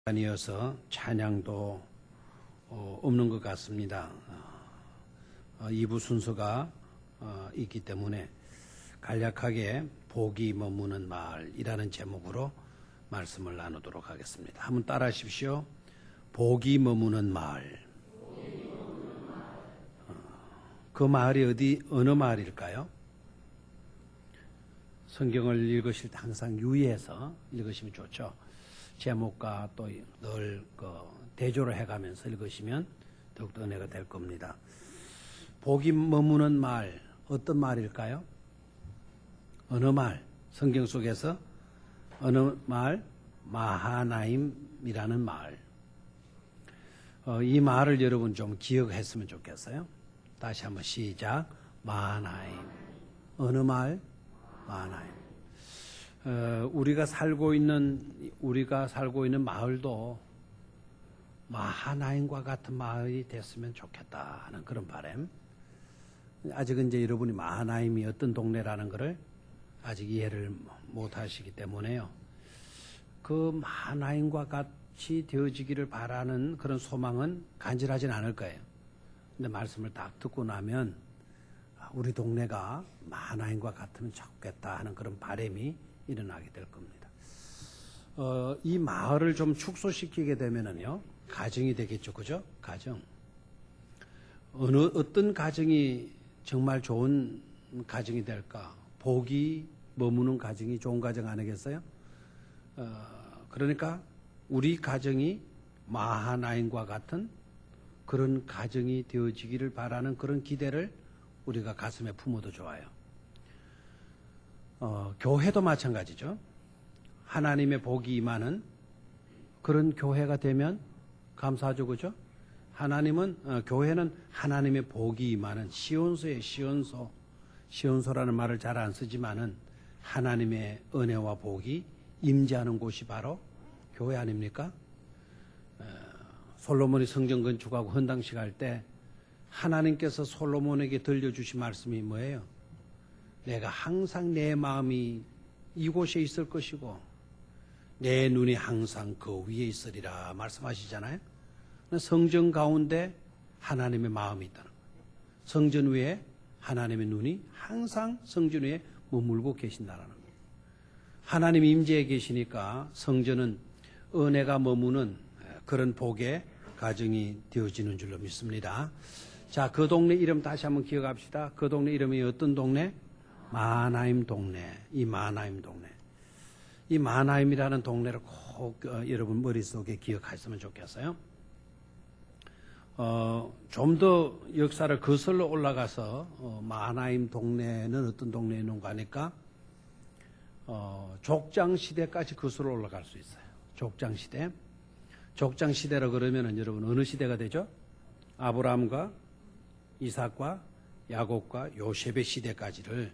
아니어서 찬양도 없는 것 같습니다. 2부 순서가 있기 때문에 간략하게 복이 머무는 마을이라는 제목으로 말씀을 나누도록 하겠습니다. 한번 따라 하십시오. 복이 머무는 마을. 그 마을이 어느 마을일까요? 성경을 읽으실 때 항상 유의해서 읽으시면 좋죠. 제목과 또 늘 대조를 해가면서 읽으시면 더욱더 은혜가 될 겁니다. 복이 머무는 마을, 어떤 마을일까요? 어느 마을? 성경 속에서 어느 마을? 마하나임이라는 마을. 이 마을을 여러분 좀 기억했으면 좋겠어요. 다시 한번 시작. 마하나임. 어느 마을? 마하나임. 우리가 살고 있는 마을도 마하나임과 같은 마을이 됐으면 좋겠다 하는 그런 바람. 아직은 이제 여러분이 마하나임이 어떤 동네라는 것을 아직 이해를 못 하시기 때문에요. 그 마하나임과 같이 되어지기를 바라는 그런 소망은 간절하진 않을 거예요. 근데 말씀을 딱 듣고 나면 우리 동네가 마하나임과 같으면 좋겠다 하는 그런 바람이 일어나게 될 겁니다. 이 마을을 좀 축소시키게 되면은요, 가정이 되겠죠, 그죠? 가정. 어떤 가정이 정말 좋은 가정이 될까? 복이 머무는 가정이 좋은 가정 아니겠어요? 그러니까 우리 가정이 마하나임과 같은 그런 가정이 되어지기를 바라는 그런 기대를 우리가 가슴에 품어도 좋아요. 교회도 마찬가지죠. 하나님의 복이 임하는 그런 교회가 되면 감사하죠, 그죠? 교회는 하나님의 복이 임하는 시온소의 시온소. 시온소라는 말을 잘 안 쓰지만은 하나님의 은혜와 복이 임재하는 곳이 바로 교회 아닙니까? 솔로몬이 성전 건축하고 헌당식 할 때 하나님께서 솔로몬에게 들려주신 말씀이 뭐예요? 내가 항상 내 마음이 이곳에 있을 것이고 내 눈이 항상 그 위에 있으리라 말씀하시잖아요. 성전 가운데 하나님의 마음이 있다는 거예요. 성전 위에 하나님의 눈이 항상 성전 위에 머물고 계신다는 거예요. 하나님 임재에 계시니까 성전은 은혜가 머무는 그런 복의 가정이 되어지는 줄로 믿습니다. 자, 그 동네 이름 다시 한번 기억합시다. 그 동네 이름이 어떤 동네? 마하나임 동네. 이 마하나임 동네. 이 마하나임이라는 동네를 꼭 여러분 머릿속에 기억하셨으면 좋겠어요. 좀 더 역사를 거슬러 올라가서 마하나임 동네는 어떤 동네에 있는가 하니까 족장시대까지 거슬러 올라갈 수 있어요. 족장시대. 족장시대라 그러면은 여러분 어느 시대가 되죠? 아브라함과 이삭과 야곱과 요셉의 시대까지를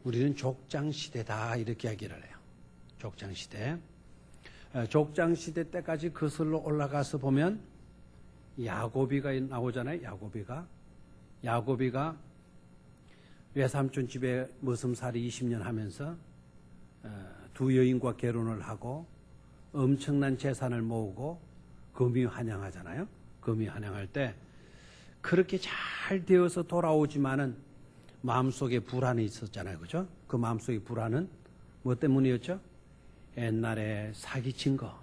우리는 족장시대다 이렇게 이야기를 해요. 족장시대. 족장시대 때까지 거슬러 올라가서 보면 야곱이가 나오잖아요. 야곱이가 외삼촌 집에 머슴살이 20년 하면서 두 여인과 결혼을 하고 엄청난 재산을 모으고 금이 환영하잖아요. 금이 환영할 때 그렇게 잘 되어서 돌아오지만은 마음속에 불안이 있었잖아요. 그죠? 그 마음속에 불안은 뭐 때문이었죠? 옛날에 사기친 거.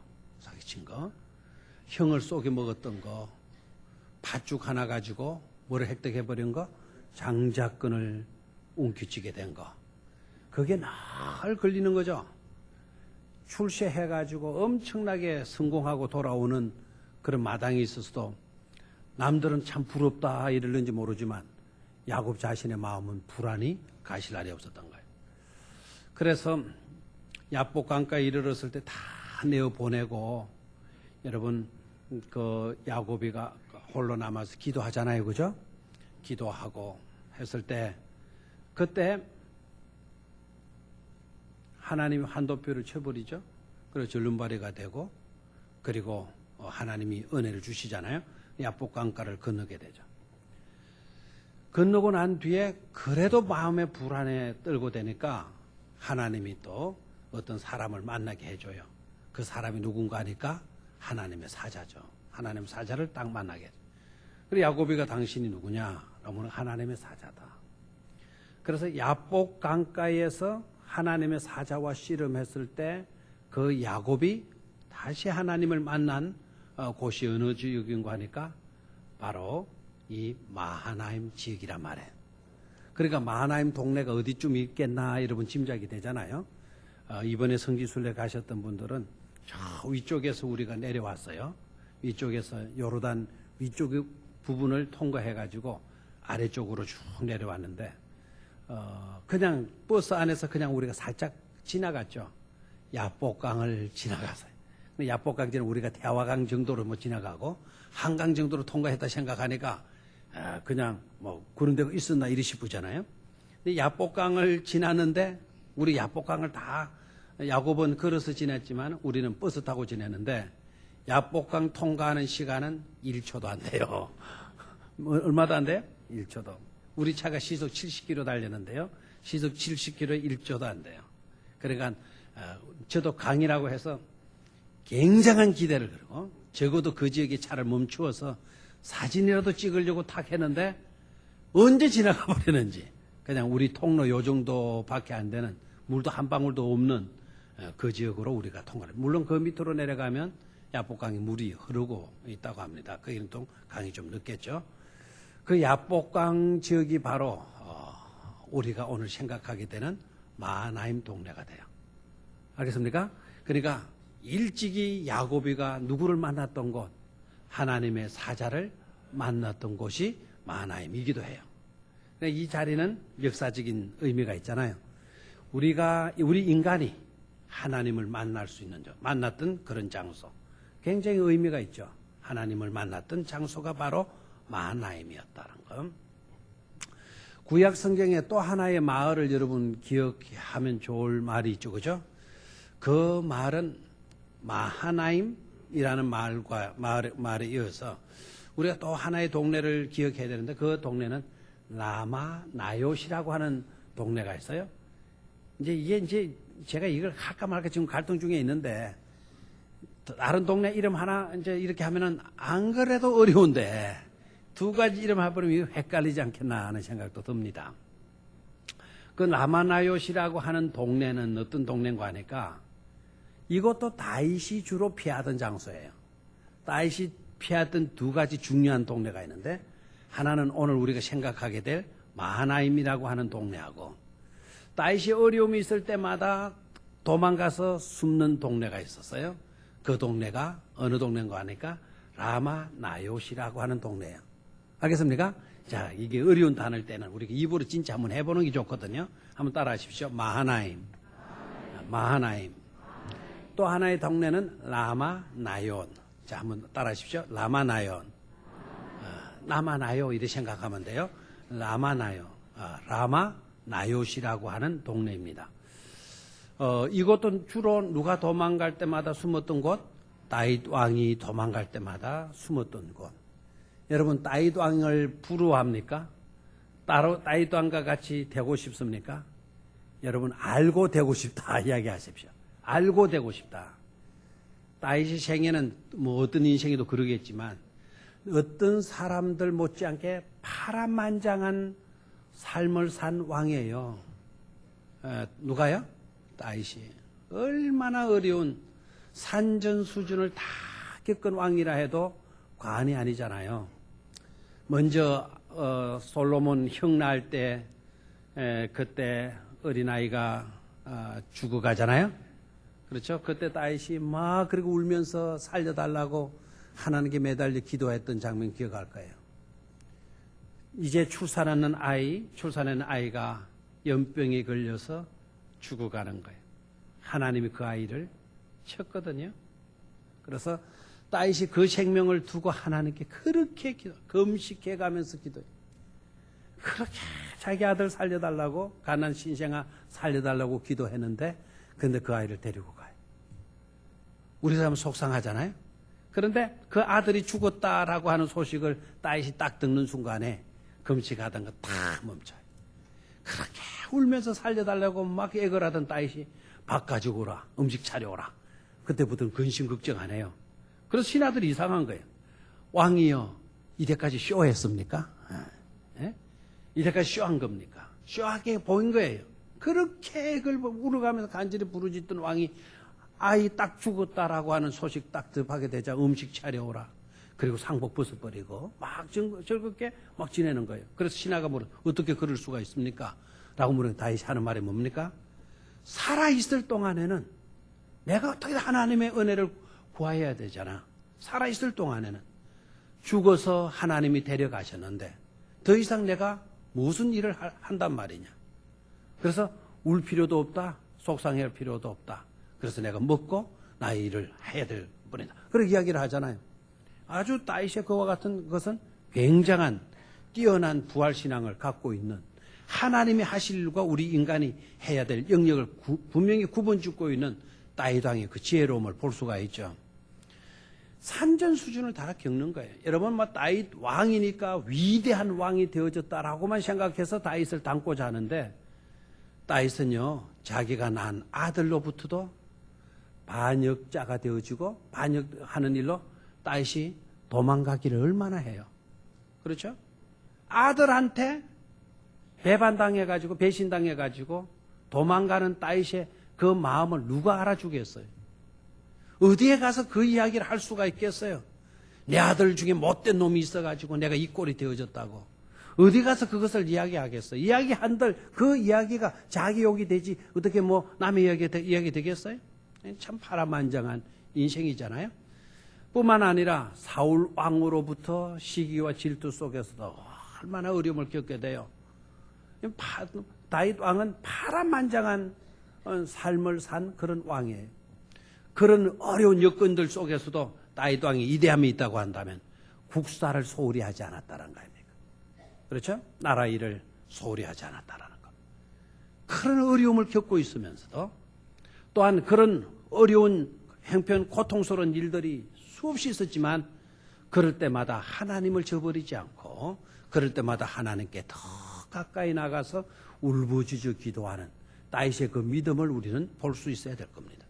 형을 속여 먹었던 거. 팥죽 하나 가지고 뭐를 획득해버린 거? 장자권을 움켜쥐게 된 거. 그게 늘 걸리는 거죠. 출세해가지고 엄청나게 성공하고 돌아오는 그런 마당이 있어서도 남들은 참 부럽다 이러는지 모르지만 야곱 자신의 마음은 불안이 가실 날이 없었던 거예요. 그래서 야복 강가에 이르렀을 때 다 내어보내고 여러분 그 야곱이가 홀로 남아서 기도하잖아요. 그죠? 기도하고 했을 때 그때 하나님이 한도표를 쳐버리죠. 그리고 절름발이가 되고 그리고 하나님이 은혜를 주시잖아요. 야복 강가를 건너게 되죠. 건너고 난 뒤에 그래도 마음의 불안에 떨고 되니까 하나님이 또 어떤 사람을 만나게 해줘요. 그 사람이 누군가 하니까 하나님의 사자죠. 하나님 사자를 딱 만나게. 그리고 야곱이가 당신이 누구냐? 그러면 하나님의 사자다. 그래서 야복 강가에서 하나님의 사자와 씨름했을 때 그 야곱이 다시 하나님을 만난 곳이 어느 지역인가 하니까 바로 이 마하나임 지역이란 말이에요. 그러니까 마하나임 동네가 어디쯤 있겠나 여러분 짐작이 되잖아요. 이번에 성지순례 가셨던 분들은 저 위쪽에서 우리가 내려왔어요. 위쪽에서 요르단 위쪽 부분을 통과해가지고 아래쪽으로 쭉 내려왔는데 그냥 버스 안에서 그냥 우리가 살짝 지나갔죠. 야복강을 지나가서요. 야복강지는 우리가 대화강 정도로 뭐 지나가고 한강 정도로 통과했다 생각하니까 그냥 뭐 그런 데가 있었나 이리 싶으잖아요. 근데 야복강을 지났는데 우리 야복강을 다 야곱은 걸어서 지냈지만 우리는 버스 타고 지냈는데 야복강 통과하는 시간은 1초도 안 돼요. 얼마도 안 돼요? 1초도. 우리 차가 시속 70km 달렸는데요. 시속 70km에 1초도 안 돼요. 그러니까 저도 강이라고 해서 굉장한 기대를 걸고 적어도 그 지역에 차를 멈추어서 사진이라도 찍으려고 탁 했는데 언제 지나가 버리는지 그냥 우리 통로 요 정도밖에 안 되는 물도 한 방울도 없는 그 지역으로 우리가 통과를. 물론 그 밑으로 내려가면 야복강에 물이 흐르고 있다고 합니다. 거기는 또 강이 좀 늦겠죠. 그 야복강 지역이 바로 우리가 오늘 생각하게 되는 마하나임 동네가 돼요. 알겠습니까? 그러니까 일찍이 야곱이가 누구를 만났던 곳, 하나님의 사자를 만났던 곳이 마하나임이기도 해요. 이 자리는 역사적인 의미가 있잖아요. 우리 인간이 하나님을 만날 수 있는 만났던 그런 장소, 굉장히 의미가 있죠. 하나님을 만났던 장소가 바로 마하나임이었다는 것. 구약 성경에 또 하나의 마을을 여러분 기억하면 좋을 말이 있죠, 그죠? 그 말은 마하나임이라는 말에 이어서 우리가 또 하나의 동네를 기억해야 되는데 그 동네는 라마 나요시라고 하는 동네가 있어요. 이제 제가 이걸 할까 말까 지금 갈등 중에 있는데 다른 동네 이름 하나 이제 이렇게 하면은 안 그래도 어려운데 두 가지 이름 해버리면 헷갈리지 않겠나 하는 생각도 듭니다. 그 라마나요시라고 하는 동네는 어떤 동네인가 하니까 이것도 다윗이 주로 피하던 장소예요. 다윗이 피하던 두 가지 중요한 동네가 있는데 하나는 오늘 우리가 생각하게 될 마하나임이라고 하는 동네하고 다윗이 어려움이 있을 때마다 도망가서 숨는 동네가 있었어요. 그 동네가 어느 동네인가 하니까 라마나요시라고 하는 동네예요. 알겠습니까? 자, 이게 어려운 단어일 때는 우리가 입으로 진짜 한번 해보는 게 좋거든요. 한번 따라 하십시오. 마하나임. 또 하나의 동네는 라마나yon. 자, 한번 따라 하십시오. 라마나yon. 라마나요 이렇게 생각하면 돼요. 라마나요. 라마나요시라고 하는 동네입니다. 이것도 주로 누가 도망갈 때마다 숨었던 곳, 다윗 왕이 도망갈 때마다 숨었던 곳. 여러분 다윗 왕을 부러워합니까? 따로 다윗 왕과 같이 되고 싶습니까? 여러분 알고 되고 싶다 이야기하십시오. 알고 되고 싶다. 다윗의 생애는 뭐 어떤 인생에도 그러겠지만 어떤 사람들 못지않게 파란만장한 삶을 산 왕이에요. 누가요? 다윗이. 얼마나 어려운 산전 수준을 다 겪은 왕이라 해도 과언이 아니잖아요. 먼저 솔로몬 형 낳을 때 그때 어린아이가 죽어가잖아요. 그렇죠? 그때 다윗이 막 그리고 울면서 살려달라고 하나님께 매달려 기도했던 장면 기억할 거예요. 이제 출산하는 아이가 연병에 걸려서 죽어가는 거예요. 하나님이 그 아이를 쳤거든요. 그래서 다윗이 그 생명을 두고 하나님께 그렇게 금식해가면서 기도해요. 그렇게 자기 아들 살려달라고 가난 신생아 살려달라고 기도했는데 그런데 그 아이를 데리고 가요. 우리 사람은 속상하잖아요. 그런데 그 아들이 죽었다라고 하는 소식을 다윗이 딱 듣는 순간에 금식하던 거 다 멈춰요. 그렇게 울면서 살려달라고 막 애걸하던 다윗이 밥 가지고 오라, 음식 차려오라. 그때부터는 근심 걱정 안 해요. 그래서 신하들이 이상한 거예요. 왕이요, 이때까지 쇼했습니까? 예? 이때까지 쇼한 겁니까? 쇼하게 보인 거예요. 그렇게 그걸 울어가면서 간절히 부르짖던 왕이 아이 딱 죽었다라고 하는 소식 딱 접하게 되자 음식 차려오라. 그리고 상복 벗어버리고 막 즐겁게 막 지내는 거예요. 그래서 신하가 물어 어떻게 그럴 수가 있습니까? 라고 물으면 다윗이 하는 말이 뭡니까? 살아있을 동안에는 내가 어떻게 하나님의 은혜를 구해야 되잖아. 살아있을 동안에는 죽어서 하나님이 데려가셨는데 더 이상 내가 무슨 일을 한단 말이냐. 그래서 울 필요도 없다. 속상할 필요도 없다. 그래서 내가 먹고 나의 일을 해야 될 뿐이다. 그렇게 이야기를 하잖아요. 아주 다윗의 그와 같은 것은 굉장한 뛰어난 부활신앙을 갖고 있는 하나님이 하실 일과 우리 인간이 해야 될 영역을 분명히 구분짓고 있는 다윗 왕의 그 지혜로움을 볼 수가 있죠. 산전 수준을 다 겪는 거예요. 여러분 다윗 왕이니까 위대한 왕이 되어졌다라고만 생각해서 다윗을 닮고자 하는데 다윗은요 자기가 낳은 아들로부터도 반역자가 되어지고 반역하는 일로 다윗이 도망가기를 얼마나 해요. 그렇죠? 아들한테 배반당해가지고 배신당해가지고 도망가는 다윗의 그 마음을 누가 알아주겠어요? 어디에 가서 그 이야기를 할 수가 있겠어요? 내 아들 중에 못된 놈이 있어가지고 내가 이 꼴이 되어졌다고. 어디 가서 그것을 이야기하겠어요? 이야기한들 그 이야기가 자기 욕이 되지 어떻게 남의 이야기 되겠어요? 참 파란만장한 인생이잖아요. 뿐만 아니라 사울 왕으로부터 시기와 질투 속에서도 얼마나 어려움을 겪게 돼요. 다윗 왕은 파란만장한 삶을 산 그런 왕이에요. 그런 어려운 여건들 속에서도 다윗 왕이 이대함이 있다고 한다면 국사를 소홀히 하지 않았다는 거 아닙니까? 그렇죠? 나라 일을 소홀히 하지 않았다는 것. 그런 어려움을 겪고 있으면서도 또한 그런 어려운 형편 고통스러운 일들이 수없이 있었지만 그럴 때마다 하나님을 저버리지 않고 그럴 때마다 하나님께 더 가까이 나가서 울부짖어 기도하는 다윗의 그 믿음을 우리는 볼 수 있어야 될 겁니다.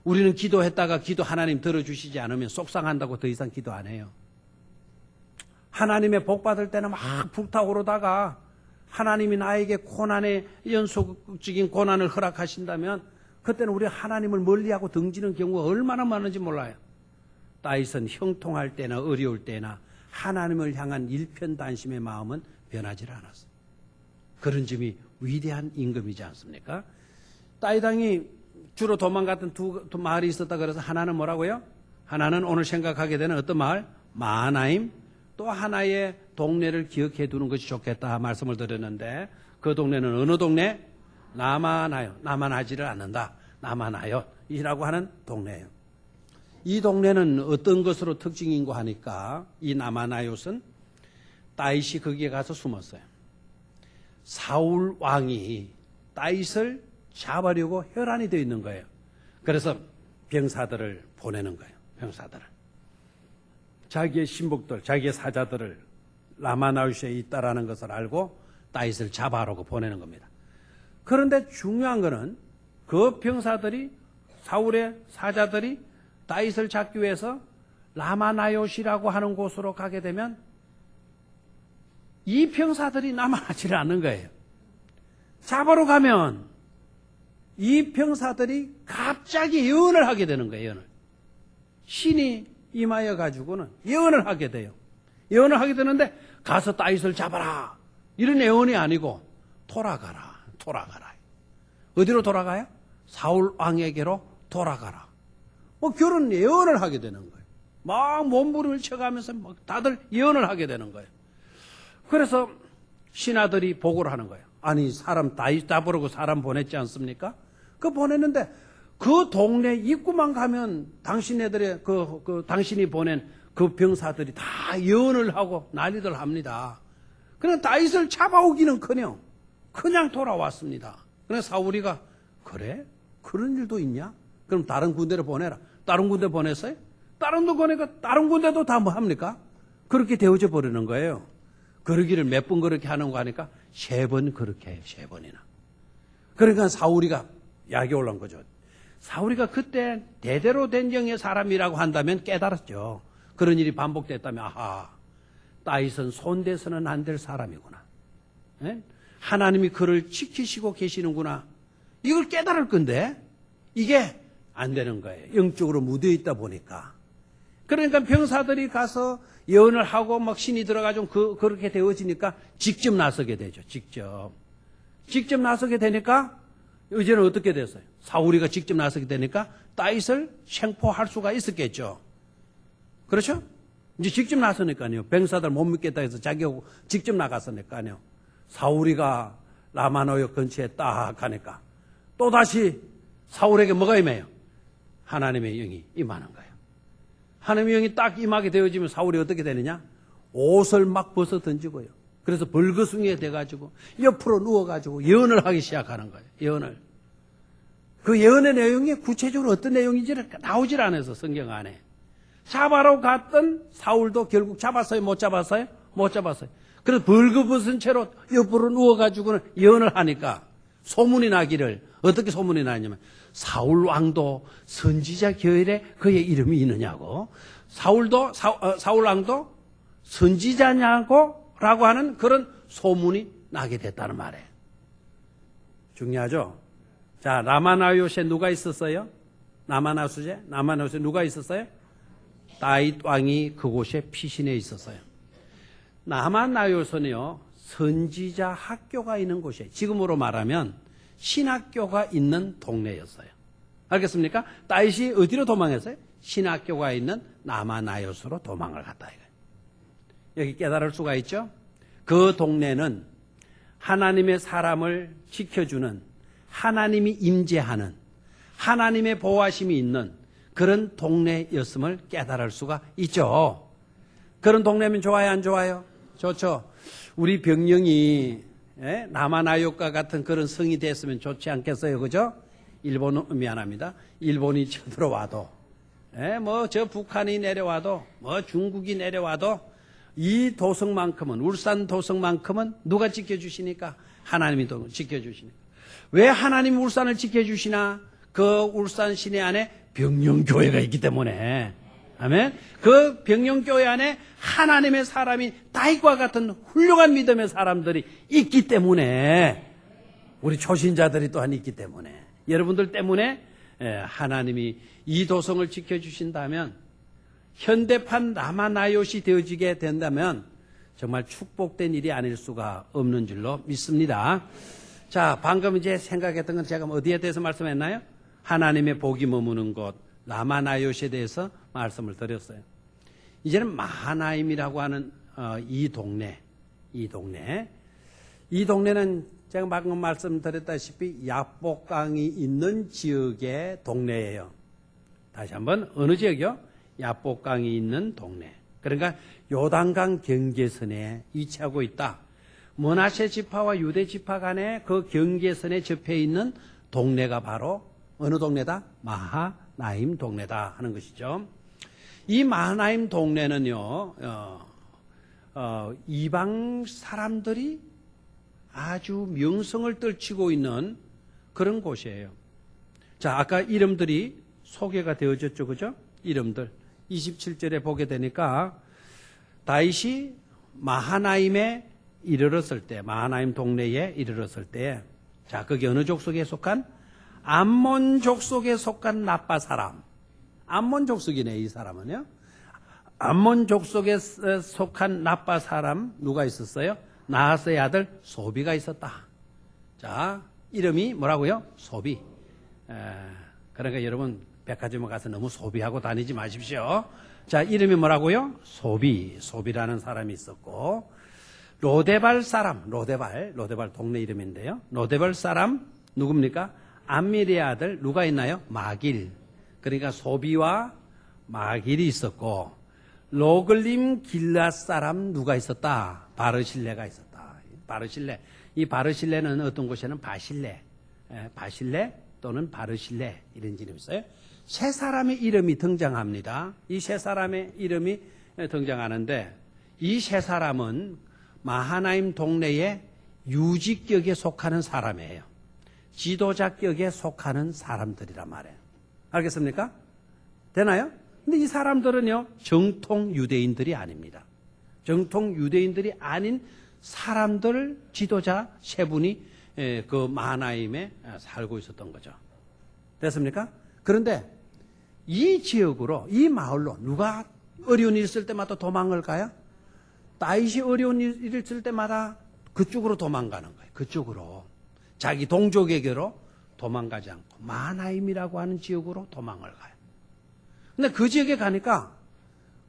우리는 기도했다가 기도 하나님 들어주시지 않으면 속상한다고 더 이상 기도 안 해요. 하나님의 복 받을 때는 막 불타오르다가 하나님이 나에게 고난의 연속적인 고난을 허락하신다면 그때는 우리 하나님을 멀리하고 등지는 경우가 얼마나 많은지 몰라요. 다윗은 형통할 때나 어려울 때나 하나님을 향한 일편단심의 마음은 변하지 않았어요. 그런 점이 위대한 임금이지 않습니까? 다윗 왕이 주로 도망갔던 두 마을이 있었다 그래서 하나는 뭐라고요? 하나는 오늘 생각하게 되는 어떤 마을? 마하나임. 또 하나의 동네를 기억해 두는 것이 좋겠다 말씀을 드렸는데 그 동네는 어느 동네? 나마나요. 나만하지를 않는다. 나마나요이라고 하는 동네예요. 이 동네는 어떤 것으로 특징인고 하니까 이 나마나요는 다윗이 거기에 가서 숨었어요. 사울 왕이 다윗을 잡으려고 혈안이 되어 있는 거예요. 그래서 병사들을 보내는 거예요. 병사들을. 자기의 신복들, 자기의 사자들을 라마나웃에 있다라는 것을 알고 다윗을 잡아오라고 보내는 겁니다. 그런데 중요한 것은 그 병사들이 사울의 사자들이 다윗을 잡기 위해서 라마나웃이라고 하는 곳으로 가게 되면 이 병사들이 남아나지를 않는 거예요. 잡으러 가면 이 병사들이 갑자기 예언을 하게 되는 거예요. 예언을. 신이 임하여 가지고는 예언을 하게 돼요. 예언을 하게 되는데 가서 다윗을 잡아라. 이런 예언이 아니고 돌아가라. 어디로 돌아가요? 사울 왕에게로 돌아가라. 그런 예언을 하게 되는 거예요. 막 몸부림을 쳐가면서 막 다들 예언을 하게 되는 거예요. 그래서 신하들이 보고를 하는 거예요. 아니 사람 다윗 잡으려고 사람 보냈지 않습니까? 그 보냈는데 그 동네 입구만 가면 당신네들의 당신이 보낸 그 병사들이 다 예언을 하고 난리들 합니다. 그냥 다윗을 잡아오기는커녕 그냥 돌아왔습니다. 그래서 사울이가 그래? 그런 일도 있냐? 그럼 다른 군대를 보내라. 다른 군대 보냈어요? 다른 데 보내니까 다른 군대도 다 뭐 합니까? 그렇게 되어져 버리는 거예요. 그러기를 몇 번 그렇게 하는 거 하니까 3번 그렇게 해요. 3번이나. 그러니까 사울이가 약이 올라온 거죠. 사울이가 그때 대대로 된 영의 사람이라고 한다면 깨달았죠. 그런 일이 반복됐다면 아하, 다윗은 손대서는 안 될 사람이구나. 네? 하나님이 그를 지키시고 계시는구나. 이걸 깨달을 건데 이게 안 되는 거예요. 영적으로 묻어 있다 보니까. 그러니까 병사들이 가서 예언을 하고 막 신이 들어가지고 그렇게 되어지니까 직접 나서게 되죠. 직접 나서게 되니까 이제는 어떻게 됐어요? 사울이가 직접 나서게 되니까 다윗을 생포할 수가 있었겠죠. 그렇죠? 이제 직접 나서니까요. 병사들 못 믿겠다 해서 자기하고 직접 나갔으니까요. 사울이가 라마노역 근처에 딱 가니까 또다시 사울에게 뭐가 임해요? 하나님의 영이 임하는 거예요. 하나님의 영이 딱 임하게 되어지면 사울이 어떻게 되느냐? 옷을 막 벗어 던지고요. 그래서 벌거숭이에 돼가지고 옆으로 누워가지고 예언을 하기 시작하는 거예요. 예언을. 그 예언의 내용이 구체적으로 어떤 내용인지는 나오질 않아서 성경 안에. 잡아러 갔던 사울도 결국 잡았어요? 못 잡았어요? 못 잡았어요. 그래서 벌거벗은 채로 옆으로 누워가지고는 예언을 하니까 소문이 나기를, 어떻게 소문이 나냐면 사울 왕도 선지자 계열에 그의 이름이 있느냐고, 사울 왕도 선지자냐고 라고 하는 그런 소문이 나게 됐다는 말이에요. 중요하죠? 자, 라마나요시에 누가 있었어요? 라마나요시에 누가 있었어요? 다윗 왕이 그곳에 피신해 있었어요. 라마나요시는요, 선지자 학교가 있는 곳이에요. 지금으로 말하면 신학교가 있는 동네였어요. 알겠습니까? 다윗이 어디로 도망했어요? 신학교가 있는 라마나요시로 도망을 갔다 이거예요. 여기 깨달을 수가 있죠? 그 동네는 하나님의 사람을 지켜주는, 하나님이 임재하는, 하나님의 보호하심이 있는 그런 동네였음을 깨달을 수가 있죠. 그런 동네면 좋아요, 안 좋아요? 좋죠. 우리 병영이 라마나요과 같은 그런 성이 됐으면 좋지 않겠어요, 그죠? 일본이 쳐들어와도, 뭐 저 북한이 내려와도, 뭐 중국이 내려와도 이 도성만큼은, 울산 도성만큼은 누가 지켜주시니까? 하나님이 지켜주시니까. 왜 하나님이 울산을 지켜주시나? 그 울산 시내 안에 병영교회가 있기 때문에. 아멘. 그 병영교회 안에 하나님의 사람이 다윗과 같은 훌륭한 믿음의 사람들이 있기 때문에, 우리 초신자들이 또한 있기 때문에, 여러분들 때문에 하나님이 이 도성을 지켜주신다면, 현대판 라마나요시 되어지게 된다면 정말 축복된 일이 아닐 수가 없는 줄로 믿습니다. 자, 방금 이제 생각했던 건 제가 어디에 대해서 말씀했나요? 하나님의 복이 머무는 곳 라마나요시에 대해서 말씀을 드렸어요. 이제는 마하나임이라고 하는 이 동네는 제가 방금 말씀드렸다시피 야복강이 있는 지역의 동네예요. 다시 한번, 어느 지역이요? 야복강이 있는 동네. 그러니까 요단강 경계선에 위치하고 있다. 므낫세 지파와 유대 지파 간의 그 경계선에 접해 있는 동네가 바로 어느 동네다? 마하나임 동네다 하는 것이죠. 이 마하나임 동네는요, 이방 사람들이 아주 명성을 떨치고 있는 그런 곳이에요. 자, 아까 이름들이 소개가 되어졌죠, 그죠? 이름들 27절에 보게 되니까 다윗이 마하나임에 이르렀을 때, 마하나임 동네에 이르렀을 때, 자, 거기 어느 족속에 속한? 암몬 족속에 속한 나빠 사람. 암몬 족속이네, 이 사람은요. 암몬 족속에 속한 나빠 사람 누가 있었어요? 나하스의 아들 소비가 있었다. 자, 이름이 뭐라고요? 소비. 그러니까 여러분 백화점에 가서 너무 소비하고 다니지 마십시오. 자, 이름이 뭐라고요? 소비라는 사람이 있었고, 로데발 사람, 로데발 동네 이름인데요. 로데발 사람 누굽니까? 암밀의 아들 누가 있나요? 마길. 그러니까 소비와 마길이 있었고, 로글림 길앗 사람 누가 있었다? 바르실레가 있었다. 바르실레. 이 바르실레는 어떤 곳에는 바실레 또는 바르실레 이런 이름이 있어요. 세 사람의 이름이 등장합니다. 이 세 사람의 이름이 등장하는데, 이 세 사람은 마하나임 동네의 유지격에 속하는 사람이에요. 지도자격에 속하는 사람들이란 말이에요. 알겠습니까? 되나요? 근데 이 사람들은요, 정통 유대인들이 아닙니다. 정통 유대인들이 아닌 사람들 지도자 세 분이 그 마하나임에 살고 있었던 거죠. 됐습니까? 그런데 이 지역으로, 이 마을로 누가 어려운 일 있을 때마다 도망을 가요? 다윗이 어려운 일 있을 때마다 그쪽으로 도망가는 거예요. 그쪽으로. 자기 동족에게로 도망가지 않고 마하나임이라고 하는 지역으로 도망을 가요. 근데 그 지역에 가니까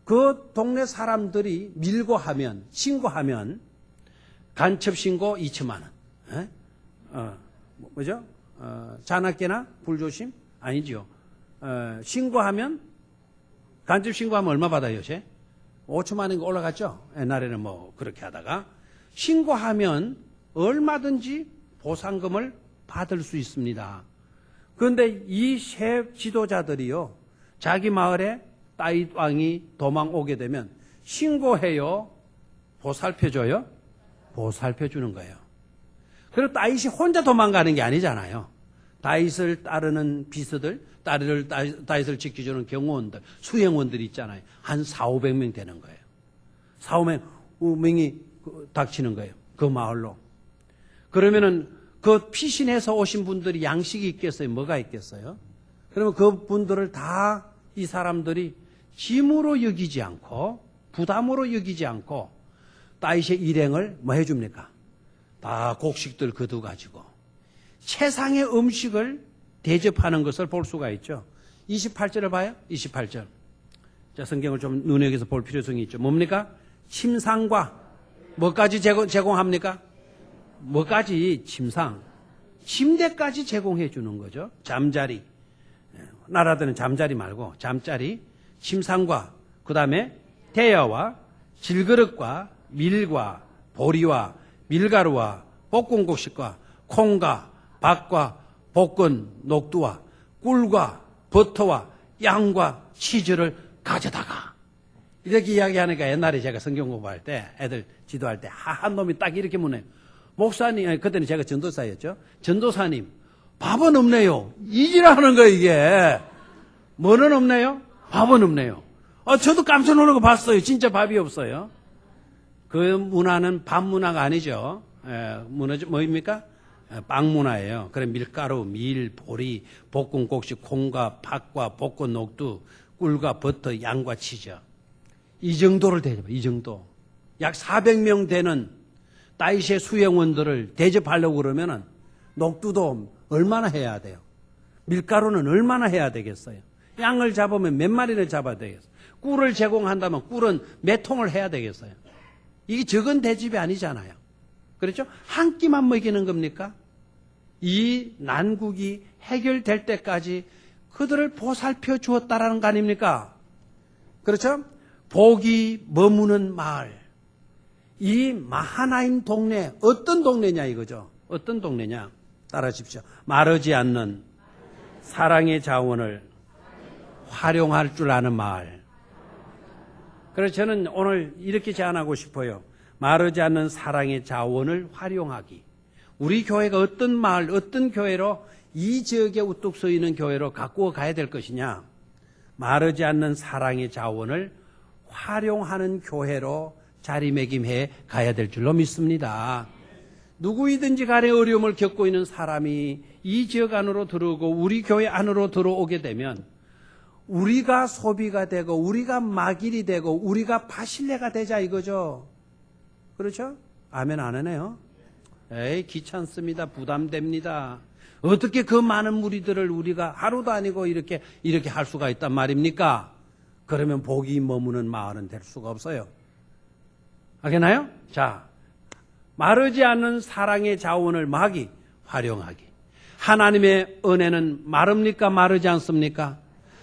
그 동네 사람들이 밀고 하면, 신고하면 간첩 신고 2천만 원. 뭐죠? 잔악계나 불조심? 아니죠. 신고하면, 간첩 신고하면 얼마 받아요, 요새? 5천만 원인가 올라갔죠? 옛날에는 뭐 그렇게 하다가. 신고하면 얼마든지 보상금을 받을 수 있습니다. 그런데 이 세 지도자들이요, 자기 마을에 다윗 왕이 도망 오게 되면 신고해요? 보살펴줘요? 보살펴주는 거예요. 그리고 다윗이 혼자 도망가는 게 아니잖아요. 다윗을 따르는 비서들, 다윗을 지켜주는 경호원들, 수행원들이 있잖아요. 한 4,500명 되는 거예요. 4,500명이 닥치는 거예요. 그 마을로. 그러면은 그 피신해서 오신 분들이 양식이 있겠어요? 뭐가 있겠어요? 그러면 그 분들을 다 이 사람들이 짐으로 여기지 않고, 부담으로 여기지 않고, 다윗의 일행을 뭐 해줍니까? 다 곡식들 거둬가지고 최상의 음식을 대접하는 것을 볼 수가 있죠. 28절을 봐요. 28절. 자, 성경을 좀 눈여겨서 볼 필요성이 있죠. 뭡니까? 침상과 뭐까지 제공합니까? 뭐까지? 침상. 침대까지 제공해 주는 거죠. 잠자리. 나라들은 잠자리 말고 잠자리, 침상과 그 다음에 대야와 질그릇과 밀과 보리와 밀가루와 볶은 곡식과 콩과 밥과 볶은 녹두와 꿀과 버터와 양과 치즈를 가져다가. 이렇게 이야기하니까 옛날에 제가 성경 공부할 때 애들 지도할 때 한 놈이 딱 이렇게 묻네요. 목사님, 그때는 제가 전도사였죠. 전도사님, 밥은 없네요. 이지라는 거예요, 이게. 뭐는 없네요? 밥은 없네요. 저도 깜짝 놀라고 봤어요. 진짜 밥이 없어요. 그 문화는 밥 문화가 아니죠. 문화죠. 뭐입니까? 빵 문화예요. 그래, 밀가루, 밀, 보리, 볶은 곡식, 콩과 팥과 볶은 녹두, 꿀과 버터, 양과 치즈. 이 정도를 대접해요. 이 정도. 약 400명 되는 다윗의 수행원들을 대접하려고 그러면은 녹두도 얼마나 해야 돼요? 밀가루는 얼마나 해야 되겠어요? 양을 잡으면 몇 마리를 잡아야 되겠어요? 꿀을 제공한다면 꿀은 몇 통을 해야 되겠어요? 이게 적은 대접이 아니잖아요. 그렇죠? 한 끼만 먹이는 겁니까? 이 난국이 해결될 때까지 그들을 보살펴 주었다라는 거 아닙니까? 그렇죠? 복이 머무는 마을. 이 마하나임 동네, 어떤 동네냐 이거죠? 어떤 동네냐? 따라하십시오. 마르지 않는 사랑의 자원을 활용할 줄 아는 마을. 그래서 저는 오늘 이렇게 제안하고 싶어요. 마르지 않는 사랑의 자원을 활용하기. 우리 교회가 어떤 마을, 어떤 교회로 이 지역에 우뚝 서 있는 교회로 가꾸어 가야 될 것이냐. 마르지 않는 사랑의 자원을 활용하는 교회로 자리매김해 가야 될 줄로 믿습니다. 누구이든지 간에 어려움을 겪고 있는 사람이 이 지역 안으로 들어오고 우리 교회 안으로 들어오게 되면 우리가 소비가 되고 우리가 막일이 되고 우리가 바실레가 되자 이거죠. 그렇죠? 아멘 안 하네요. 에이, 귀찮습니다. 부담됩니다. 어떻게 그 많은 무리들을 우리가 하루도 아니고 이렇게 할 수가 있단 말입니까? 그러면 복이 머무는 마을은 될 수가 없어요. 알겠나요? 자, 마르지 않는 사랑의 자원을 마기, 활용하기. 하나님의 은혜는 마릅니까? 마르지 않습니까?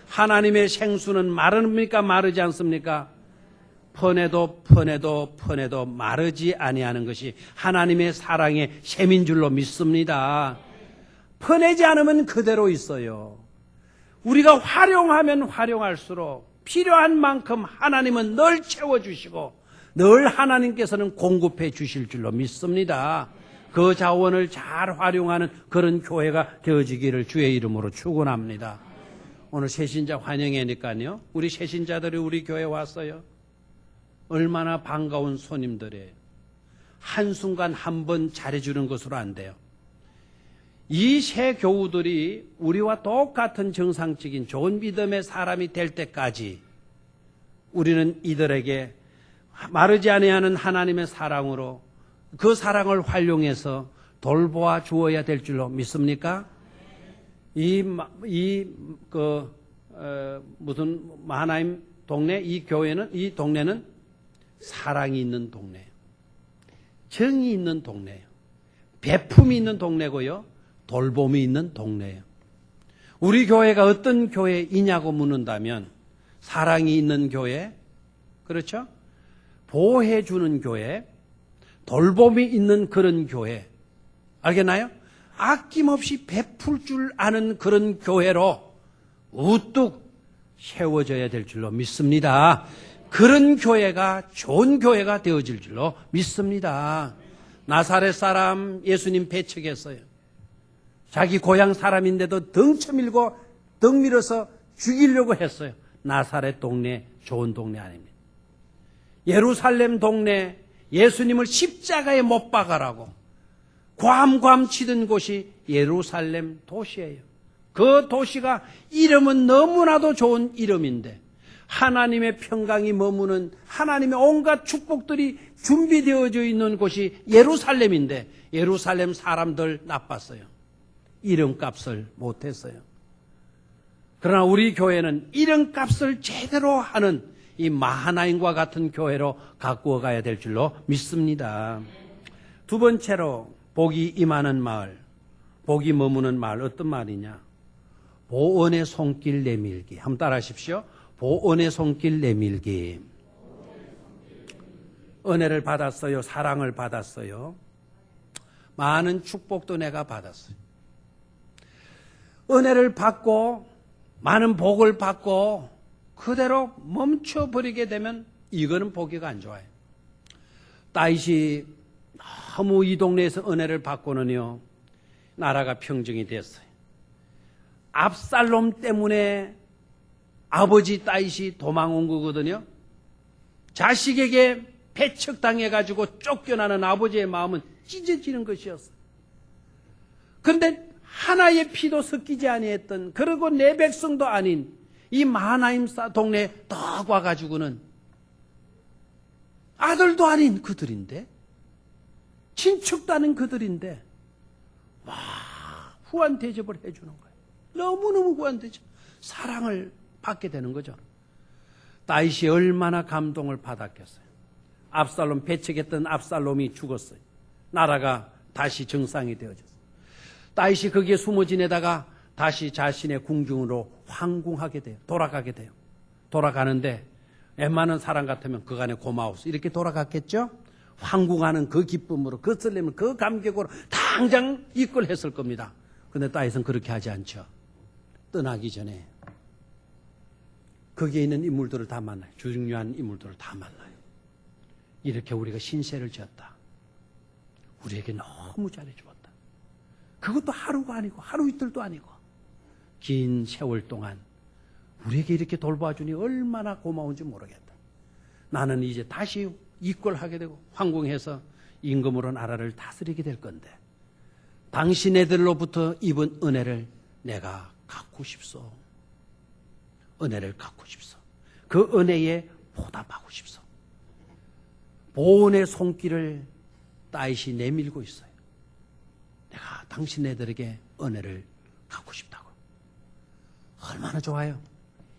하나님의 생수는 마릅니까? 마르지 않습니까? 퍼내도 마르지 아니하는 것이 하나님의 사랑의 셈인 줄로 믿습니다. 퍼내지 않으면 그대로 있어요. 우리가 활용하면 활용할수록 필요한 만큼 하나님은 늘 채워주시고 늘 하나님께서는 공급해 주실 줄로 믿습니다. 그 자원을 잘 활용하는 그런 교회가 되어지기를 주의 이름으로 축원합니다. 오늘 새신자 환영회니까요. 우리 새신자들이 우리 교회 왔어요. 얼마나 반가운 손님들이에요. 한순간 한 번 잘해주는 것으로 안 돼요. 이 새 교우들이 우리와 똑같은 정상적인 좋은 믿음의 사람이 될 때까지 우리는 이들에게 마르지 아니하는 하나님의 사랑으로 그 사랑을 활용해서 돌보아 주어야 될 줄로 믿습니까? 무슨 마하나임 동네, 이 동네는 사랑이 있는 동네예요. 정이 있는 동네예요. 배품이 있는 동네고요. 돌봄이 있는 동네예요. 우리 교회가 어떤 교회이냐고 묻는다면 사랑이 있는 교회, 그렇죠? 보호해주는 교회, 돌봄이 있는 그런 교회, 알겠나요? 아낌없이 베풀 줄 아는 그런 교회로 우뚝 세워져야 될 줄로 믿습니다. 그런 교회가 좋은 교회가 되어질 줄로 믿습니다. 나사렛 사람 예수님 배척했어요. 자기 고향 사람인데도 덩쳐밀고 등 밀어서 죽이려고 했어요. 나사렛 동네 좋은 동네 아닙니다. 예루살렘 동네 예수님을 십자가에 못 박아라고 괌 치던 곳이 예루살렘 도시예요. 그 도시가 이름은 너무나도 좋은 이름인데 하나님의 평강이 머무는 하나님의 온갖 축복들이 준비되어져 있는 곳이 예루살렘인데 예루살렘 사람들 나빴어요. 이름값을 못했어요. 그러나 우리 교회는 이름값을 제대로 하는 이 마하나임과 같은 교회로 가꾸어 가야 될 줄로 믿습니다. 두 번째로 복이 임하는 마을, 복이 머무는 마을 어떤 말이냐? 보은의 손길 내밀기. 한번 따라 하십시오. 보은의 손길 내밀기. 은혜를 받았어요. 사랑을 받았어요. 많은 축복도 내가 받았어요. 은혜를 받고 많은 복을 받고 그대로 멈춰버리게 되면 이거는 보기가 안 좋아요. 다윗이 너무 이 동네에서 은혜를 받고는요 나라가 평정이 됐어요. 압살롬 때문에 아버지 다윗이 도망온 거거든요. 자식에게 배척당해가지고 쫓겨나는 아버지의 마음은 찢어지는 것이었어요. 그런데 하나의 피도 섞이지 아니했던 그리고 내 백성도 아닌 이 마하나임 동네에 딱 와가지고는 아들도 아닌 그들인데 친척도 아닌 그들인데 와 후한 대접을 해주는 거예요. 너무너무 후한 대접, 사랑을 받게 되는 거죠. 다윗이 얼마나 감동을 받았겠어요. 압살롬 배척했던 압살롬이 죽었어요. 나라가 다시 정상이 되어졌어요. 다윗이 거기에 숨어 지내다가 다시 자신의 궁중으로 황궁하게 돼요. 돌아가게 돼요. 돌아가는데 웬만한 사람 같으면 그간에 고마워서 이렇게 돌아갔겠죠? 황궁하는 그 기쁨으로, 그 설렘을, 그 감격으로 당장 이끌했을 겁니다. 그런데 다윗은 그렇게 하지 않죠. 떠나기 전에 거기에 있는 인물들을 다 만나요. 중요한 인물들을 다 만나요. 이렇게 우리가 신세를 지었다. 우리에게 너무 잘해주었다. 그것도 하루가 아니고 하루 이틀도 아니고 긴 세월 동안 우리에게 이렇게 돌봐주니 얼마나 고마운지 모르겠다. 나는 이제 다시 이끌하게 되고 황궁해서 임금으로 나라를 다스리게 될 건데 당신네들로부터 입은 은혜를 내가 갖고 싶소. 은혜를 갖고 싶소. 그 은혜에 보답하고 싶소. 보은의 손길을 다윗이 내밀고 있어요. 내가 당신네들에게 은혜를 갖고 싶다고. 얼마나 좋아요.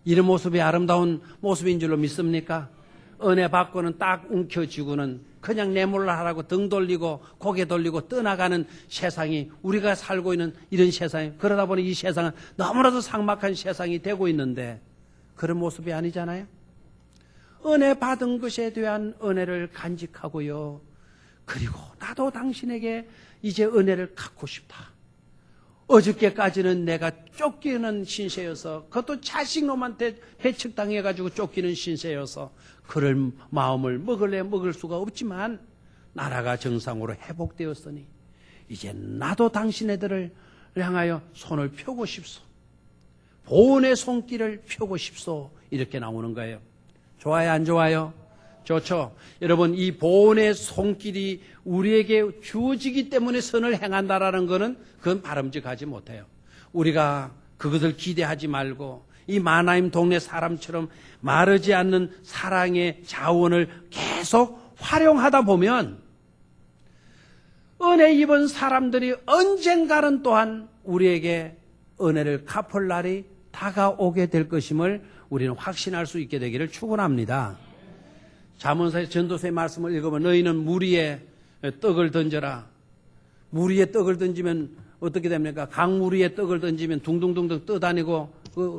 이런 모습이 아름다운 모습인 줄로 믿습니까? 은혜 받고는 딱 움켜쥐고는 그냥 내 몰라 하라고 등 돌리고 고개 돌리고 떠나가는 세상이 우리가 살고 있는 이런 세상이 그러다 보니 이 세상은 너무나도 삭막한 세상이 되고 있는데 그런 모습이 아니잖아요. 은혜 받은 것에 대한 은혜를 간직하고요. 그리고 나도 당신에게 이제 은혜를 갖고 싶다. 어저께까지는 내가 쫓기는 신세여서 그것도 자식놈한테 배척당해가지고 쫓기는 신세여서 그럴 마음을 먹을 수가 없지만 나라가 정상으로 회복되었으니 이제 나도 당신네들을 향하여 손을 펴고 싶소. 보온의 손길을 펴고 싶소. 이렇게 나오는 거예요. 좋아요, 안 좋아요? 좋죠. 여러분, 이 보온의 손길이 우리에게 주어지기 때문에 선을 행한다라는 것은 그건 바람직하지 못해요. 우리가 그것을 기대하지 말고 이 마나임 동네 사람처럼 마르지 않는 사랑의 자원을 계속 활용하다 보면 은혜 입은 사람들이 언젠가는 또한 우리에게 은혜를 갚을 날이 다가오게 될 것임을 우리는 확신할 수 있게 되기를 축원합니다. 잠언서의 전도서의 말씀을 읽으면 너희는 물 위에 떡을 던져라. 물 위에 떡을 던지면 어떻게 됩니까? 강물 위에 떡을 던지면 둥둥둥둥 떠다니고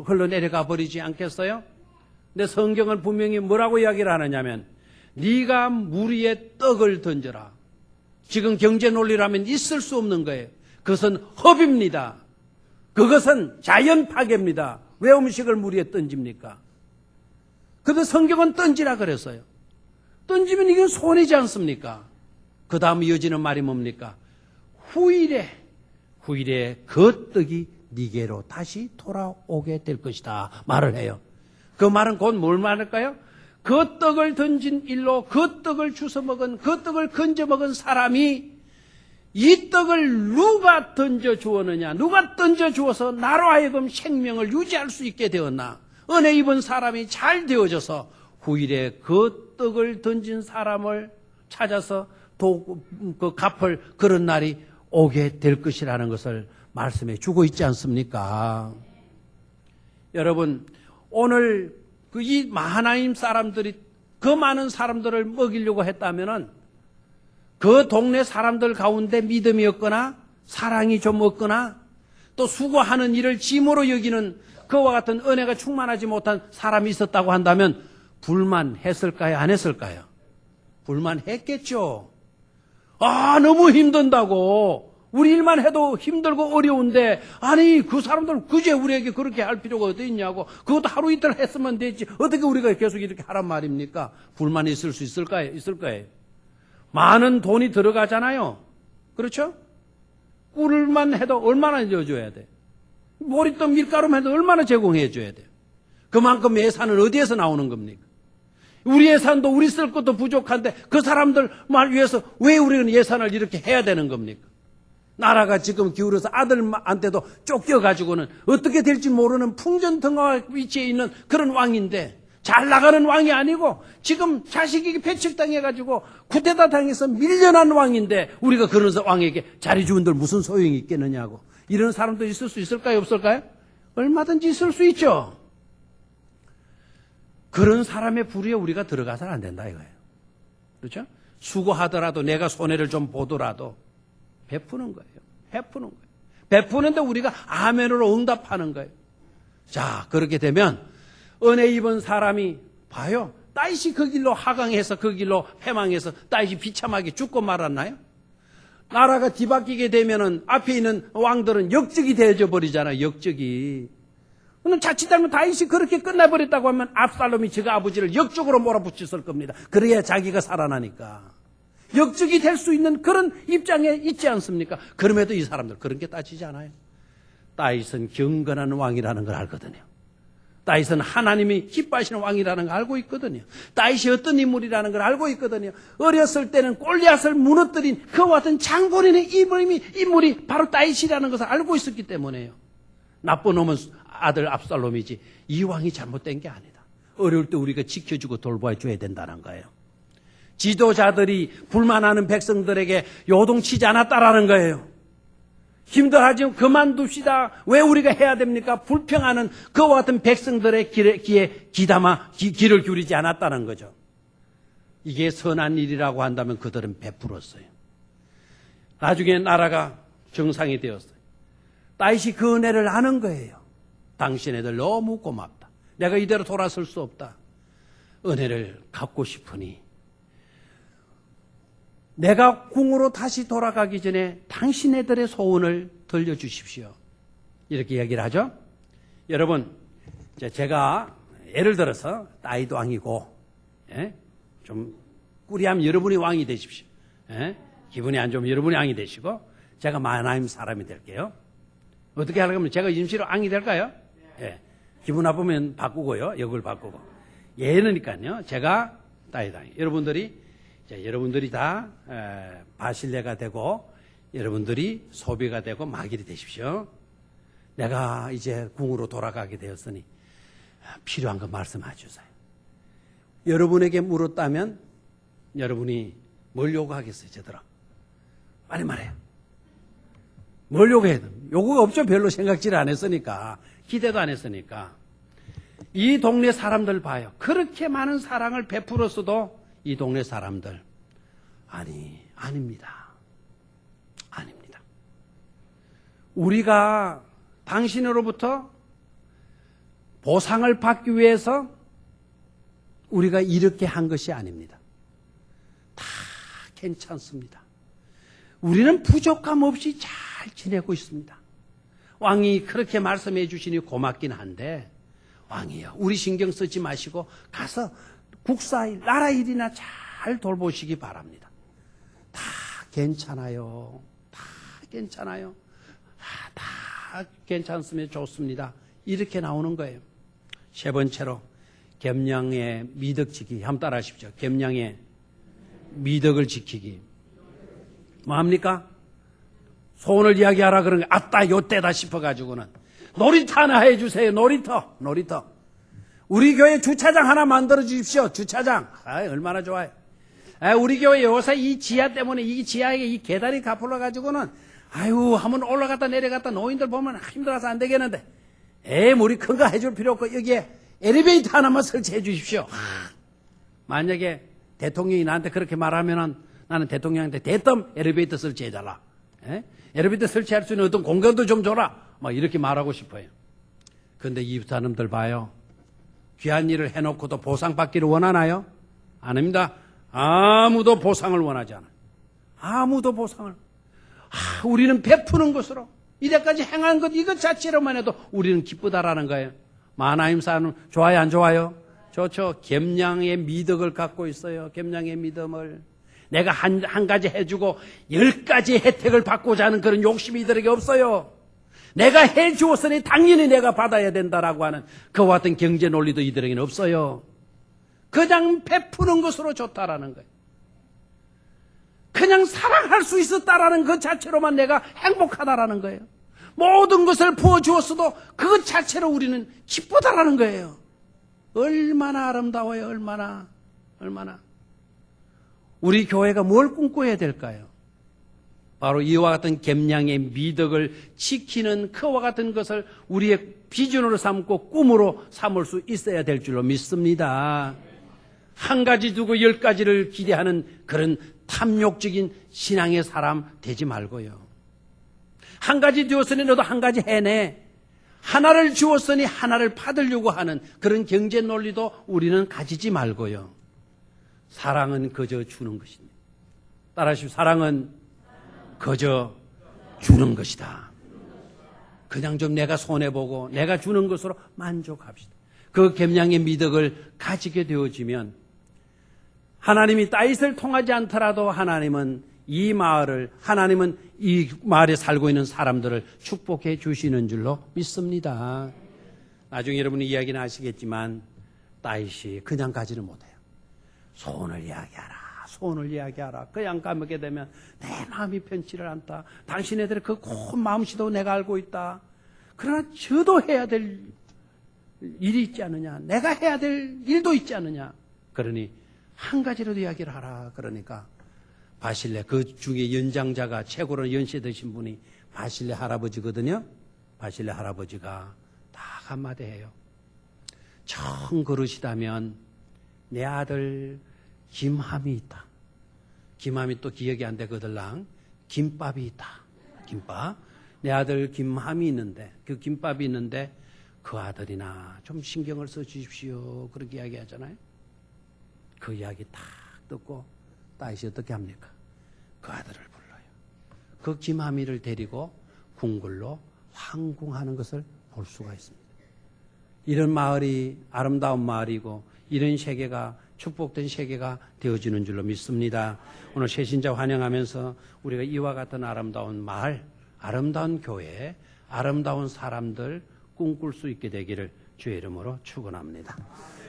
흘러내려가 버리지 않겠어요? 근데 성경은 분명히 뭐라고 이야기를 하느냐면 네가 물 위에 떡을 던져라. 지금 경제 논리라면 있을 수 없는 거예요. 그것은 허비입니다. 그것은 자연 파괴입니다. 왜 음식을 물 위에 던집니까? 근데 성경은 던지라 그랬어요. 던지면 이건 손해지 않습니까? 그 다음 이어지는 말이 뭡니까? 후일에 그 떡이 네게로 다시 돌아오게 될 것이다 말을 해요. 그 말은 곧 뭘 말할까요? 그 떡을 던진 일로 그 떡을 주워 먹은 그 떡을 건져 먹은 사람이 이 떡을 누가 던져 주었느냐? 누가 던져 주어서 나로 하여금 생명을 유지할 수 있게 되었나? 은혜 입은 사람이 잘 되어져서 후일에 그 떡을 던진 사람을 찾아서 갚을 그런 날이 오게 될 것이라는 것을 말씀해 주고 있지 않습니까? 여러분, 오늘 이 하나님 사람들이 그 많은 사람들을 먹이려고 했다면은 그 동네 사람들 가운데 믿음이 없거나 사랑이 좀 없거나 또 수고하는 일을 짐으로 여기는 그와 같은 은혜가 충만하지 못한 사람이 있었다고 한다면 불만했을까요? 안 했을까요? 불만했겠죠. 아, 너무 힘든다고. 우리 일만 해도 힘들고 어려운데 아니 그 사람들 그제 우리에게 그렇게 할 필요가 어디 있냐고. 그것도 하루 이틀 했으면 되지. 어떻게 우리가 계속 이렇게 하란 말입니까? 불만이 있을 수 있을까요? 있을 거예요. 많은 돈이 들어가잖아요. 그렇죠? 꿀만 해도 얼마나 넣어줘야 돼? 머리떡 밀가루만 해도 얼마나 제공해 줘야 돼요? 그만큼 예산은 어디에서 나오는 겁니까? 우리 예산도 우리 쓸 것도 부족한데 그 사람들 말 위해서 왜 우리는 예산을 이렇게 해야 되는 겁니까? 나라가 지금 기울어서 아들한테도 쫓겨가지고는 어떻게 될지 모르는 풍전등화 위치에 있는 그런 왕인데 잘 나가는 왕이 아니고 지금 자식에게 배척당해가지고 쿠데타 당해서 밀려난 왕인데 우리가 그런 왕에게 자리 주는들 무슨 소용이 있겠느냐고. 이런 사람도 있을 수 있을까요? 없을까요? 얼마든지 있을 수 있죠. 그런 사람의 부류에 우리가 들어가서는 안 된다 이거예요. 그렇죠? 수고하더라도 내가 손해를 좀 보더라도 베푸는 거예요. 베푸는 거예요. 베푸는데 우리가 아멘으로 응답하는 거예요. 자, 그렇게 되면 은혜 입은 사람이 봐요. 다윗이 그 길로 하강해서 그 길로 패망해서 다윗이 비참하게 죽고 말았나요? 나라가 뒤바뀌게 되면은 앞에 있는 왕들은 역적이 되어져 버리잖아요. 역적이. 그럼 자칫하면 다윗이 그렇게 끝나버렸다고 하면 압살롬이 저가 아버지를 역적으로 몰아붙였을 겁니다. 그래야 자기가 살아나니까. 역적이 될 수 있는 그런 입장에 있지 않습니까? 그럼에도 이 사람들 그런 게 따지지 않아요. 다윗은 경건한 왕이라는 걸 알거든요. 다윗은 하나님이 기뻐하시는 왕이라는 걸 알고 있거든요. 다윗이 어떤 인물이라는 걸 알고 있거든요. 어렸을 때는 골리앗을 무너뜨린 그와 같은 장본인의 인물이 바로 다윗이라는 것을 알고 있었기 때문에요. 나쁜 놈은 아들 압살롬이지 이 왕이 잘못된 게 아니다. 어려울 때 우리가 지켜주고 돌봐줘야 된다는 거예요. 지도자들이 불만하는 백성들에게 요동치지 않았다라는 거예요. 힘들어하지만 그만둡시다. 왜 우리가 해야 됩니까? 불평하는 그와 같은 백성들의 귀에 귀를 기울이지 않았다는 거죠. 이게 선한 일이라고 한다면 그들은 베풀었어요. 나중에 나라가 정상이 되었어요. 다윗이 그 은혜를 아는 거예요. 당신애들 너무 고맙다. 내가 이대로 돌아설 수 없다. 은혜를 갚고 싶으니 내가 궁으로 다시 돌아가기 전에 당신애들의 소원을 들려주십시오. 이렇게 얘기를 하죠. 여러분, 제가 예를 들어서 다윗 왕이고 좀 꾸리하면 여러분이 왕이 되십시오. 기분이 안 좋으면 여러분이 왕이 되시고 제가 마나임 사람이 될게요. 어떻게 하려면 제가 임시로 왕이 될까요? 예. 기분 나쁘면 바꾸고요. 역을 바꾸고. 예는니까요. 제가 따이다니. 여러분들이 다 바실레가 되고 여러분들이 소비가 되고 마길이 되십시오. 내가 이제 궁으로 돌아가게 되었으니 필요한 거 말씀해 주세요. 여러분에게 물었다면 여러분이 뭘 요구하겠어요, 저들아? 빨리 말해요. 뭘 요구해야 돼요? 요구가 없죠. 별로 생각지를 안 했으니까. 기대도 안 했으니까. 이 동네 사람들 봐요. 그렇게 많은 사랑을 베풀었어도 이 동네 사람들. 아닙니다. 아닙니다. 우리가 당신으로부터 보상을 받기 위해서 우리가 이렇게 한 것이 아닙니다. 다 괜찮습니다. 우리는 부족함 없이 잘 지내고 있습니다. 왕이 그렇게 말씀해 주시니 고맙긴 한데, 왕이요, 우리 신경 쓰지 마시고 가서 국사일, 나라 일이나 잘 돌보시기 바랍니다. 다 괜찮아요. 다 괜찮아요. 다 괜찮으면 좋습니다. 이렇게 나오는 거예요. 세 번째로 겜냥의 미덕 지키기. 한번 따라 하십시오. 겜냥의 미덕을 지키기. 뭐합니까? 소원을 이야기하라 그런 게 아따 요때다 싶어가지고는 놀이터 하나 해주세요. 놀이터. 우리 교회 주차장 하나 만들어 주십시오. 주차장. 얼마나 좋아요. 우리 교회 요새 이 지하 때문에 이 지하에 이 계단이 가풀러 가지고는 한번 올라갔다 내려갔다 노인들 보면 힘들어서 안 되겠는데 우리 큰 거 해줄 필요 없고 여기에 엘리베이터 하나만 설치해 주십시오. 만약에 대통령이 나한테 그렇게 말하면은 나는 대통령한테 대뜸 엘리베이터 설치해달라. 엘리베이터 설치할 수 있는 어떤 공간도 좀 줘라. 이렇게 말하고 싶어요. 그런데 이 사람들 봐요. 귀한 일을 해놓고도 보상받기를 원하나요? 아닙니다. 아무도 보상을 원하지 않아요. 아무도 보상을. 우리는 베푸는 것으로 이때까지 행한 것 이것 자체로만 해도 우리는 기쁘다라는 거예요. 마나임 사람 좋아요 안 좋아요? 좋죠. 겜냥의 미덕을 갖고 있어요. 겜냥의 믿음을. 내가 한 가지 해주고 10가지 혜택을 받고자 하는 그런 욕심이 이들에게 없어요. 내가 해주었으니 당연히 내가 받아야 된다라고 하는 그와 같은 경제 논리도 이들에게는 없어요. 그냥 베푸는 것으로 좋다라는 거예요. 그냥 사랑할 수 있었다라는 것 자체로만 내가 행복하다라는 거예요. 모든 것을 부어주었어도 그것 자체로 우리는 기쁘다라는 거예요. 얼마나 아름다워요. 얼마나. 우리 교회가 뭘 꿈꿔야 될까요? 바로 이와 같은 겜냥의 미덕을 지키는 그와 같은 것을 우리의 비전으로 삼고 꿈으로 삼을 수 있어야 될 줄로 믿습니다. 한 가지 두고 10가지를 기대하는 그런 탐욕적인 신앙의 사람 되지 말고요. 한 가지 주었으니 너도 한 가지 해내. 하나를 주었으니 하나를 받으려고 하는 그런 경제 논리도 우리는 가지지 말고요. 사랑은 그저 주는 것입니다. 따라하십시오. 사랑은 그저 주는 것이다. 그냥 좀 내가 손해보고 내가 주는 것으로 만족합시다. 그 겜냥의 미덕을 가지게 되어지면 하나님이 다윗을 통하지 않더라도 하나님은 이 마을에 살고 있는 사람들을 축복해 주시는 줄로 믿습니다. 나중에 여러분이 이야기는 하시겠지만 다윗이 그냥 가지는 못해요. 소원을 이야기하라. 그냥 까먹게 되면 내 마음이 편치를 않다. 당신네들의 그 고운 마음씨도 내가 알고 있다. 그러나 저도 해야 될 일이 있지 않느냐. 내가 해야 될 일도 있지 않느냐. 그러니 한 가지라도 이야기를 하라. 그러니까 바실레, 그 중에 연장자가 최고로 연세 드신 분이 바실레 할아버지거든요. 바실레 할아버지가 딱 한마디 해요. 정 그러시다면 내 아들 김함이 있다. 김함이 또 기억이 안 되거들랑 김밥이 있다. 김밥. 내 아들 김함이 있는데 그 김밥이 있는데 그 아들이나 좀 신경을 써 주십시오. 그렇게 이야기하잖아요. 그 이야기 딱 듣고 다윗이 어떻게 합니까? 그 아들을 불러요. 그 김하미를 데리고 궁궐로 황궁하는 것을 볼 수가 있습니다. 이런 마을이 아름다운 마을이고 이런 세계가 축복된 세계가 되어지는 줄로 믿습니다. 오늘 새신자 환영하면서 우리가 이와 같은 아름다운 마을, 아름다운 교회, 아름다운 사람들 꿈꿀 수 있게 되기를 주의 이름으로 축원합니다.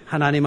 하나님